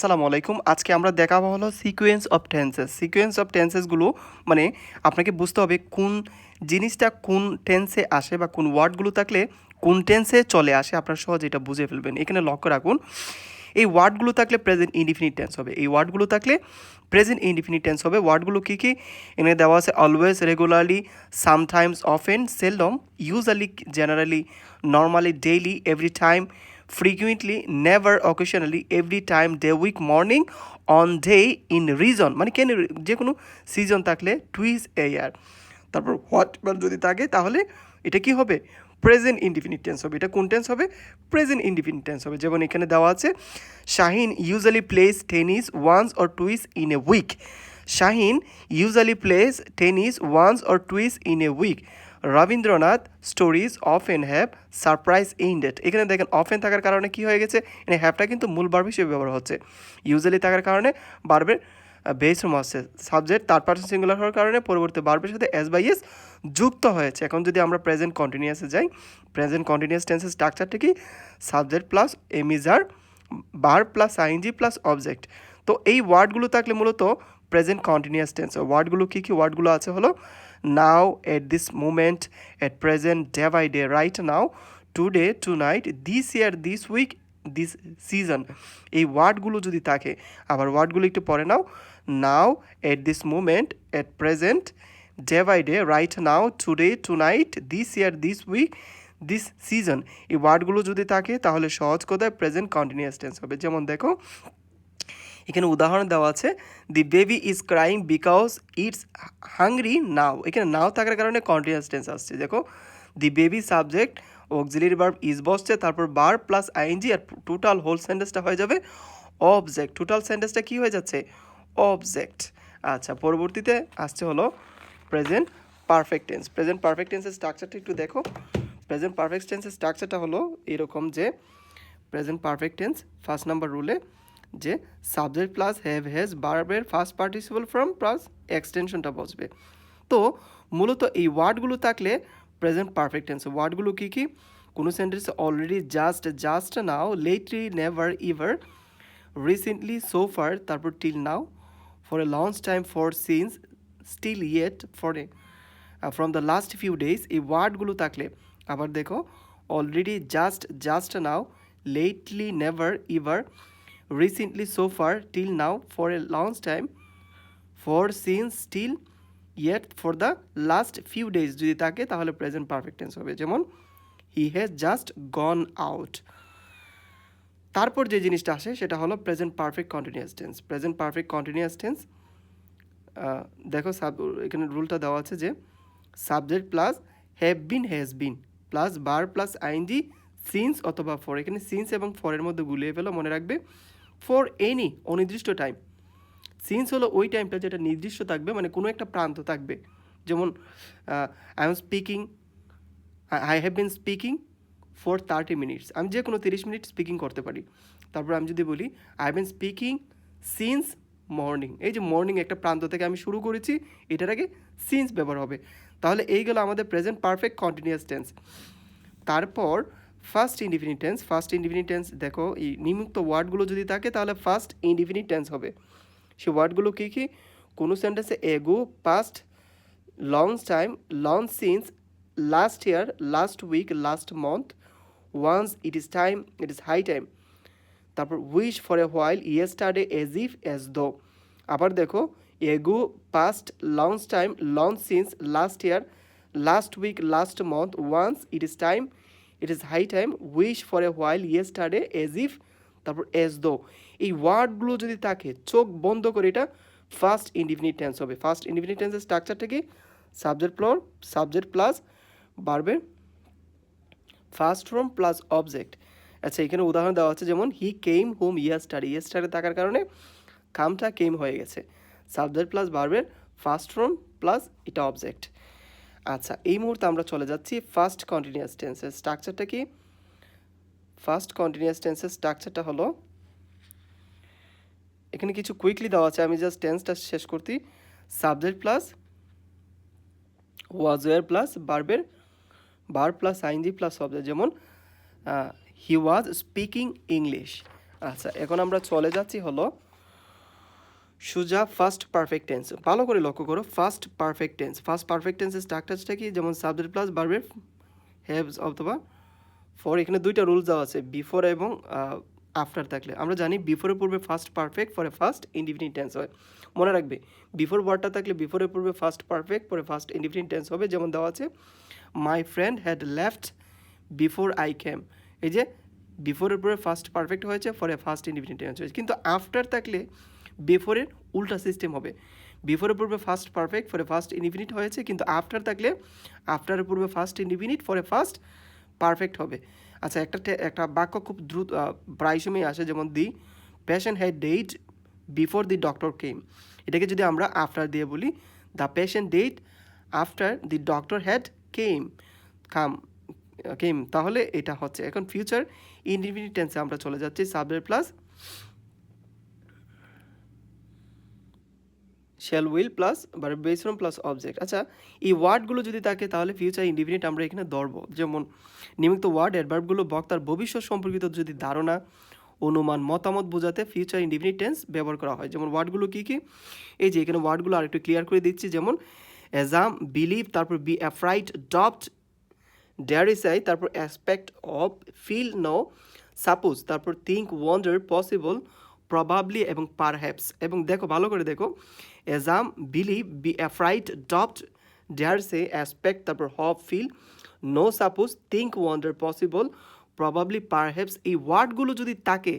আসসালামু আলাইকুম। আজকে আমরা দেখাবো হলো sequence of tenses. Sequence of টেন্সেসগুলো মানে আপনাকে বুঝতে হবে কোন জিনিসটা কোন টেন্সে আসে বা কোন ওয়ার্ডগুলো থাকলে কোন টেন্সে চলে আসে, আপনারা সহজে এটা বুঝে ফেলবেন। এখানে লক্ষ্য রাখুন, এই ওয়ার্ডগুলো থাকলে প্রেজেন্ট ইনডিফিনিট টেন্স হবে। এই ওয়ার্ডগুলো থাকলে প্রেজেন্ট ইনডিফিনিট টেন্স হবে। ওয়ার্ডগুলো কী কী এখানে দেওয়া আছে? Always, regularly, sometimes, often, seldom, usually, generally, normally, daily, every time, frequently, never, occasionally, every time, day, week, morning, on day, in reason, মানে কেন যে কোনো সিজন থাকলে টুইস এ ইয়ার। তারপর হোয়াট যদি থাকে তাহলে এটা কি হবে? প্রেজেন্ট ইনডিফিনিট টেন্স হবে। এটা কোন টেন্স হবে? প্রেজেন্ট ইনডিফিনিট টেন্স হবে। যেমন এখানে দেওয়া আছে, Shahin usually plays tennis once or twice in a week. Shahin usually plays tennis once or twice in a week. Rabindranath stories often have surprise ended. এখানে দেখেন অফেন থাকার কারণে কি হয়ে গেছে, এখানে হ্যাভটা কিন্তু মূল ভার্ব হিসেবে ব্যবহার হচ্ছে। ইউজুয়ালি থাকার কারণে ভার্বের বেস ফর্ম আসছে। সাবজেক্ট থার্ড পারসন সিঙ্গুলার হওয়ার কারণে পরবর্তী ভার্বের সাথে এস বাই এস যুক্ত হয়েছে। এখন যদি আমরা প্রেজেন্ট কন্টিনিউয়াসে যাই, প্রেজেন্ট কন্টিনিউয়াস টেন্সের স্ট্রাকচারটা কি? Subject plus am is are, verb plus ING plus object. তো এই ওয়ার্ডগুলো থাকলে মূলত প্রেজেন্ট কন্টিনিউয়াস টেন্স। ওয়ার্ডগুলো কী কী ওয়ার্ডগুলো আছে হলো now, at this moment, at present, day by day, right now, today, tonight, this year, this week, this season. এই ওয়ার্ডগুলো যদি থাকে, আবার ওয়ার্ডগুলো একটু পরে now, now, at this moment, at present, day by day, right now, today, tonight, this year, this week, this season. এই ওয়ার্ডগুলো যদি থাকে তাহলে সহজ কথায় প্রেজেন্ট কন্টিনিউয়াস টেন্স হবে। যেমন দেখো এখানে উদাহরণ দেওয়া আছে, দি baby is crying because it's hungry now. এখানে নাও থাকার কারণে কন্টিনিউয়াস টেন্স আসছে। দেখো দি baby subject, auxiliary verb is বসছে, তারপর ভার্ব প্লাস আইএনজি, আর টোটাল হোল সেন্টেন্সটা হয়ে যাবে অবজেক্ট। টোটাল সেন্টেন্সটা কি হয়ে যাচ্ছে? অবজেক্ট। আচ্ছা, পরবর্তীতে আসছে হলো present perfect tense. Present perfect টেন্সের স্ট্রাকচারটা একটু দেখো। প্রেজেন্ট পারফেক্ট টেন্সের স্ট্রাকচারটা হলো এরকম যে present perfect tense first number রুলে যে সাবজেক্ট প্লাস হ্যাভ হ্যাজ ভার্বের ফার্স্ট পার্টিসিপল ফর্ম প্লাস এক্সটেনশনটা বসবে। তো মূলত এই ওয়ার্ডগুলো থাকলে প্রেজেন্ট পারফেক্ট টেন্স। ওয়ার্ডগুলো কী কী? কোনো সেন্টেন্সে already, just, just now, lately, never, ever, recently, so far, তারপর till now, for a long time, for since, still, yet, for a, from the last few days. এই ওয়ার্ডগুলো থাকলে আবার দেখো already, just, just now, lately, never, ever, recently, so far, till now, for a long time, for since, still, yet, for the last few days যদি থাকে তাহলে present perfect tense হবে। যেমন হি হ্যাজ জাস্ট গন আউট। তারপর যে জিনিসটা আসে সেটা হলো present perfect continuous tense. Present perfect continuous tense দেখো এখানে রুলটা দেওয়া আছে যে subject plus have been, has been, plus বার প্লাস আইএনজি, সিন্স অথবা ফর। এখানে সিন্স এবং ফরের মধ্যে গুলিয়ে ফেলো, মনে রাখবে ফর এনি, অনির্দিষ্ট টাইম। সিন্স হলো ওই টাইমটা যেটা নির্দিষ্ট থাকবে, মানে কোনো একটা প্রান্ত থাকবে। যেমন I am speaking, I have been speaking for 30 minutes, আমি যে কোনো 30 মিনিট স্পিকিং করতে পারি। তারপর আমি যদি বলি I have been speaking since morning, এই যে মর্নিং একটা প্রান্ত থেকে আমি শুরু করেছি, এটার আগে সিন্স ব্যবহার হবে। তাহলে এই গেল আমাদের প্রেজেন্ট পারফেক্ট কন্টিনিউয়াস টেন্স। তারপর first indefinite tense. First indefinite tense দেখো এই নিম্নোক্ত ওয়ার্ডগুলো যদি থাকে তাহলে ফার্স্ট ইনডিফিনিট টেন্স হবে। সেই ওয়ার্ডগুলো কী কী? কোনো সেন্টেন্সে ago, past, long time, long since, last year, last week, last month, once, it is time, it is high time. তারপর wish, for a while, yesterday, as if, as though. আবার দেখো ago, past, long time, long since, last year, last week, last month, once, it is time, it is high time, wish, for a while, yesterday, as if, তারপর as though. এই ওয়ার্ডগুলো যদি থাকে চোখ বন্ধ করে এটা ফার্স্ট ইনডিফিনিট টেন্স হবে। ফার্স্ট ইনডিফিনিট টেন্সের স্ট্রাকচারটা কি? সাবজেক্ট প্লাস ভার্বের ফার্স্ট ফর্ম প্লাস অবজেক্ট। আচ্ছা, এখানে উদাহরণ দেওয়া হচ্ছে, যেমন হি কেম হোম ইয়েস্টারডে। ইয়েস্টারডে থাকার কারণে কামটা কেম হয়ে গেছে। সাবজেক্ট প্লাস ভার্বের ফার্স্ট ফর্ম প্লাস এটা অবজেক্ট। আচ্ছা, এই মুহূর্তে আমরা চলে যাচ্ছি ফার্স্ট কন্টিনিউয়াস টেন্সের স্ট্রাকচারটা কি? ফার্স্ট কন্টিনিউয়াস টেন্সের স্ট্রাকচারটা হলো, এখানে কিছু কুইকলি দেওয়া আছে, আমি জাস্ট টেন্সটা শেষ করছি। Subject plus was were plus ভার্বের verb plus ING plus object. যেমন হি ওয়াজ স্পিকিং ইংলিশ। আচ্ছা, এখন আমরা চলে যাচ্ছি হলো সোজা ফার্স্ট পারফেক্ট টেন্স। ভালো করে লক্ষ্য করো, first perfect tense. First perfect টেন্সের স্ট্রাকচারটা কি? যেমন সাবজেক্ট প্লাস ভার্বের হ্যাভস অথবা ফর। এখানে দুইটা রুলস দেওয়া আছে, বিফোর এবং আফটার থাকলে। আমরা জানি বিফোরের পূর্বে ফার্স্ট পারফেক্ট, পরে ফার্স্ট ইনডিফিনিট টেন্স হয়। মনে রাখবে, বিফোর ওয়ার্ডটা থাকলে বিফোরের পূর্বে ফার্স্ট পারফেক্ট, পরে ফার্স্ট ইনডিফিনিট টেন্স হবে। যেমন দেওয়া আছে, my friend had left before I came. এই যে বিফোরের পরে ফার্স্ট পারফেক্ট হয়েছে, পরে ফার্স্ট ইনডিফিনিট টেন্স হয়েছে। কিন্তু আফটার থাকলে বিফোরের উল্টা সিস্টেম হবে। বিফোরের পূর্বে ফার্স্ট পারফেক্ট, পরে ফার্স্ট ইনডিফিনিট হয়েছে, কিন্তু আফটার থাকলে আফটারের পূর্বে ফার্স্ট ইনডিফিনিট, পরে ফার্স্ট পারফেক্ট হবে। আচ্ছা, একটা বাক্য খুব দ্রুত প্রায় সময় আসে, যেমন the patient had died before the doctor came. এটাকে যদি আমরা আফটার দিয়ে বলি, the patient died after the doctor had came, তাহলে এটা হচ্ছে। এখন ফিউচার ইনডিফিনিট টেন্সে আমরা চলে যাচ্ছি, subject plus shall will plus verb base form plus object. আচ্ছা, এই ওয়ার্ডগুলো যদি থাকে তাহলে ফিউচার ইনডিফিনিট আমরা এখানে ধরবো। যেমন নিমিত্ত ওয়ার্ড অ্যাডভার্বগুলো বক্তার ভবিষ্যৎ সম্পর্কিত যদি ধারণা, অনুমান, মতামত বোঝাতে ফিউচার ইনডিফিনিট টেন্স ব্যবহার করা হয়। যেমন ওয়ার্ডগুলো কী কী, এই যে এখানে ওয়ার্ডগুলো আরেকটু ক্লিয়ার করে দিচ্ছি। যেমন অ্যাজাম, বিলিভ, তারপর বি অ্যাফ্রাইড, ডপ্ট, ডেয়ারিসাই, তারপর aspect of, feel, know, suppose, তারপর থিঙ্ক, ওয়ান্ডার, পসিবল, প্রবাবলি এবং পারহ্যাপস। এবং দেখো, ভালো করে দেখো, অ্যাজাম, বিলিভ, বি অ্যাফ্রাইড, ডপ্ট, ডেয়ারসে, অ্যাসপেক্ট, তারপর hope, feel, know, suppose, think, wonder, possible, probably, perhaps, এই ওয়ার্ডগুলো যদি থাকে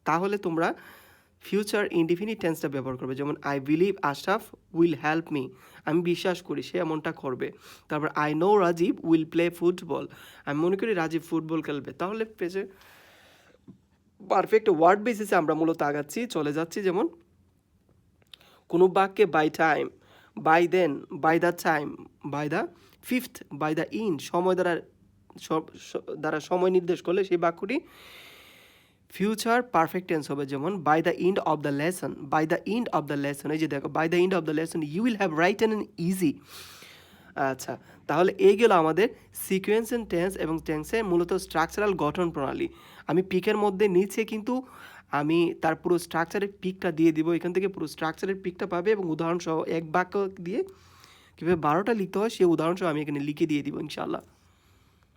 তাহলে তোমরা ফিউচার ইনডিফিনিট টেন্সটা ব্যবহার করবে। যেমন I believe Ashraf will help me, আমি বিশ্বাস করি সে এমনটা করবে। তারপর I know Rajib will play football, আমি মনে করি রাজীব ফুটবল খেলবে। তাহলে পেজে পারফেক্ট ওয়ার্ড বেসিসে আমরা মূলত আগাচ্ছি, চলে যাচ্ছি। যেমন কোনো বাক্যে by time, by then, by the time, by the fifth, by the in, সময় দ্বারা সময় নির্দেশ করলে সেই বাক্যটি ফিউচার পারফেক্ট টেন্স হবে। যেমন by the end of the lesson, by the end of the lesson, এই যে দেখো, by the end of the lesson you will have written an easy. আচ্ছা, তাহলে এইগুলো আমাদের সিকোয়েন্স অ্যান্ড টেন্স এবং টেন্সের মূলত স্ট্রাকচারাল গঠন প্রণালী। আমি পিকের মধ্যে নিচে কিন্তু আমি তার পুরো স্ট্রাকচারের পিকটা দিয়ে দিব, এখান থেকে পুরো স্ট্রাকচারের পিকটা পাবে এবং উদাহরণসহ এক বাক্য দিয়ে কীভাবে 12টা লিখতে হয় সেই উদাহরণসহ আমি এখানে লিখে দিয়ে দিব ইনশাআল্লাহ।